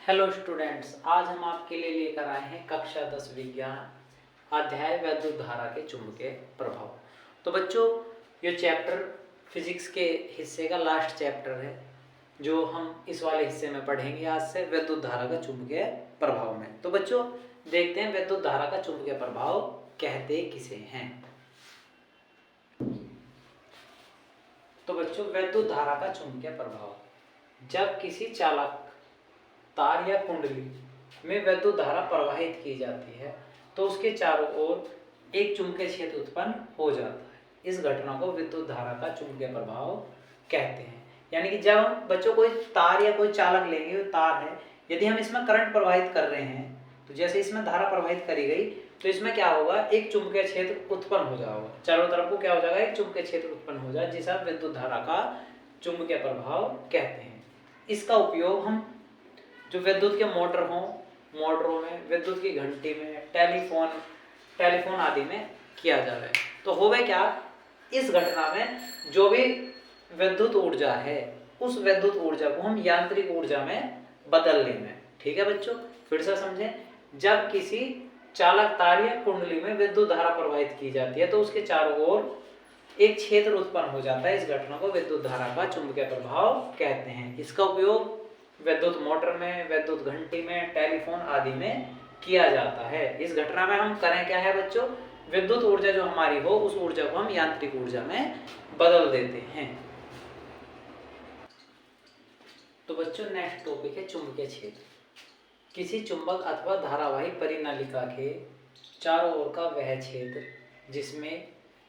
Hello students, आज हम आपके लिए लेकर आए हैं कक्षा 10 विज्ञान अध्याय वैद्युत धारा के चुंबकीय प्रभाव। तो बच्चों, ये चैप्टर फिजिक्स के हिस्से का लास्ट चैप्टर है जो हम इस वाले हिस्से में पढ़ेंगे आज से, वैद्युत धारा का चुंबकीय प्रभाव में। तो बच्चों देखते हैं वैद्युत धारा का चुंबकीय प्रभाव कहते किसे हैं। तो बच्चों, वैद्युत धारा का चुंबकीय प्रभाव, जब किसी चालक तार या कुंडली में वैद्युत धारा प्रवाहित की जाती है तो उसके चारों ओर एक चुंबकीय क्षेत्र उत्पन्न हो जाता है। इस घटना को विद्युत धारा का चुंबकीय प्रभाव कहते हैं। यानी कि जब हम बच्चों कोई तार या कोई चालक लेंगे, तार है, यदि हम इसमें करंट प्रवाहित कर रहे हैं तो जैसे इसमें धारा प्रवाहित करी गई तो इसमें क्या होगा, एक चुंबकीय क्षेत्र उत्पन्न हो जाएगा। चारों तरफ को क्या हो जाएगा, एक चुंबकीय क्षेत्र उत्पन्न हो जाए, जिसे आप विद्युत धारा का चुंबकीय प्रभाव कहते हैं। इसका उपयोग हम जो विद्युत के मोटर हों, मोटरों में, विद्युत की घंटी में, टेलीफोन आदि में किया जा रहा है। तो होवे क्या, इस घटना में जो भी विद्युत ऊर्जा है उस विद्युत ऊर्जा को हम यांत्रिक ऊर्जा में बदल लेंगे। ठीक है बच्चों, फिर से समझें। जब किसी चालक तार या कुंडली में विद्युत धारा प्रवाहित की जाती है तो उसके चारों ओर एक क्षेत्र उत्पन्न हो जाता है। इस घटना को विद्युत धारा का चुंबकीय प्रभाव कहते हैं। इसका उपयोग विद्युत मोटर में, विद्युत घंटी में, टेलीफोन आदि में किया जाता है। इस घटना में हम करें क्या है बच्चों, विद्युत ऊर्जा जो हमारी हो उस ऊर्जा को हम यांत्रिक ऊर्जा में बदल देते हैं। तो बच्चों नेक्स्ट टॉपिक है चुंबकीय क्षेत्र। किसी चुंबक अथवा धारावाही परिनालिका के चारों ओर का वह क्षेत्र जिसमें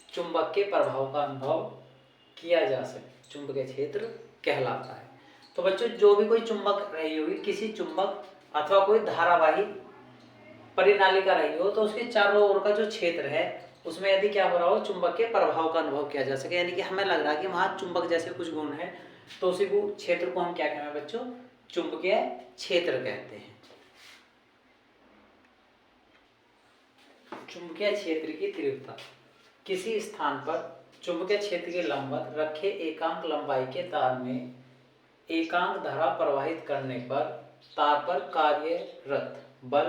चुंबक के प्रभाव का अनुभव किया जा सके चुंबकीय क्षेत्र कहलाता है। तो बच्चों जो भी कोई चुंबक रही होगी, किसी चुंबक अथवा कोई धारावाही परिनालिका रही हो तो उसके चारों ओर का जो क्षेत्र है उसमें यदि क्या हो रहा हो, चुंबक के प्रभाव का अनुभव किया जा सके, यानी कि हमें लग रहा है कि वहां चुंबक जैसे कुछ गुण है, तो उसी को क्षेत्र को हम क्या कहते हैं बच्चों, चुंबकीय क्षेत्र कहते हैं। चुंबकीय क्षेत्र की तीव्रता, किसी स्थान पर चुंबकीय क्षेत्र के लंबवत रखे एकांक लंबाई के तार में एकांक धारा प्रवाहित करने पर तार पर कार्यरत बल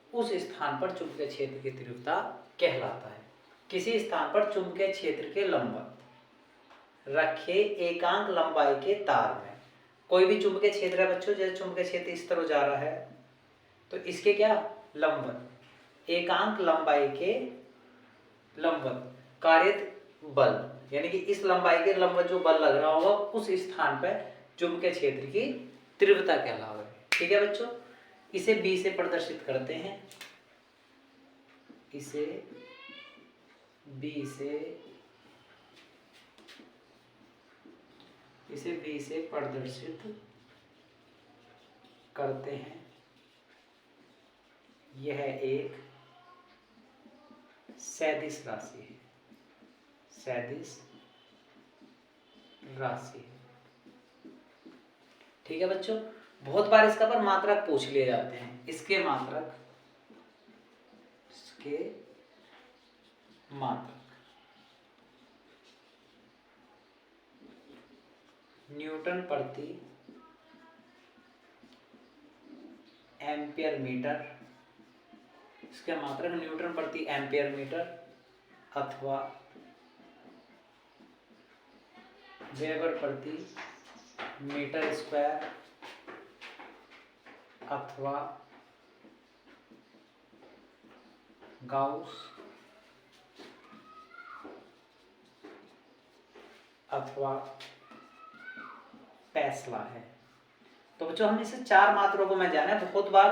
उस स्थान पर चुंबकीय क्षेत्र की तीव्रता कहलाता है। किसी स्थान पर चुंबकीय क्षेत्र के लंबवत रखे एकांक लंबाई के तार में, कोई भी चुंबकीय क्षेत्र है बच्चों, जैसे चुंबकीय क्षेत्र इस तरह जा रहा है तो इसके क्या लंबवत एकांक लंबाई के लंबवत कार्यरत बल, यानी कि इस लंबाई के लंबवत जो बल लग रहा होगा उस स्थान पर चुंबकीय क्षेत्र की तीव्रता कहलावे। ठीक है बच्चों, इसे बी से प्रदर्शित करते हैं। इसे बी से प्रदर्शित करते हैं। यह एक सदिश राशि है, सदिश राशि है। ठीक है बच्चों, बहुत बार इसका पर मात्रक पूछ लिए जाते हैं। इसके मात्रक न्यूटन प्रति एम्पियर मीटर, इसके मात्रक न्यूटन प्रति एम्पियर मीटर अथवा वेबर प्रति मीटर स्क्वायर अथवा गाउस अथवा टेस्ला है। तो बच्चों हम इसे चार मात्रों को मैं जाने, बहुत बार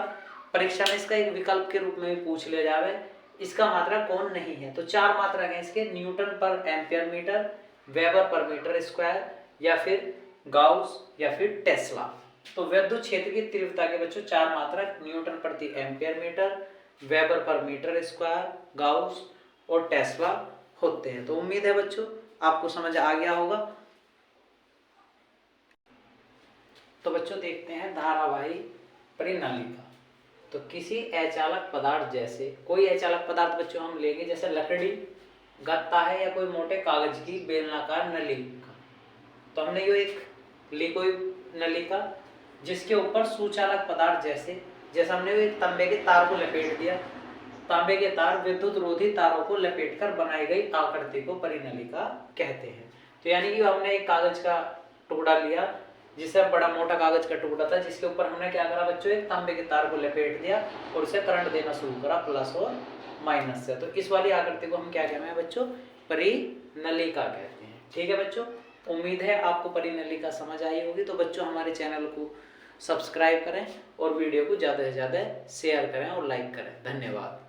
परीक्षा में इसका एक विकल्प के रूप में पूछ लिया जावे, इसका मात्रक कौन नहीं है। तो चार मात्रक हैं इसके, newton per ampere metre, weber per metre square, या फिर गाउस, या फिर टेस्ला। तो विद्युत क्षेत्र की तीव्रता के बच्चों चार मात्रक न्यूटन प्रति ampere metre, weber per metre square, gauss और टेस्ला होते हैं। तो उम्मीद है बच्चों आपको समझ आ गया होगा। तो बच्चों देखते हैं धारावाही परिनालिका। तो किसी अचालक पदार्थ, जैसे कोई अचालक पदार्थ बच्चों हम लेंगे, जैसे लकड़ी, गत्ता है, या कोई मोटे कागज की बेलनाकार नलिका। तो हमने यो एक ली कोई नलिका, जिसके ऊपर सुचालक पदार्थ जैसे हमने तांबे के तार को लपेट दिया, तांबे के तार विद्युत रोधी तारों को लपेटकर बनाई गई आकृति को परिनलिका कहते हैं। तो यानी कि हमने एक कागज का टुकड़ा लिया, जिससे बड़ा मोटा कागज का टुकड़ा था, जिसके ऊपर हमने क्या करा बच्चों, एक तांबे के तार को लपेट दिया और उसे करंट देना शुरू करा प्लस और माइनस से। तो इस वाली आकृति को हम क्या कहते हैं बच्चों, परिनलिका कहते हैं। ठीक है बच्चों, उम्मीद है आपको परिनलिका समझ आई होगी। तो बच्चों हमारे चैनल को सब्सक्राइब करें और वीडियो को ज़्यादा से ज़्यादा शेयर करें और लाइक करें। धन्यवाद।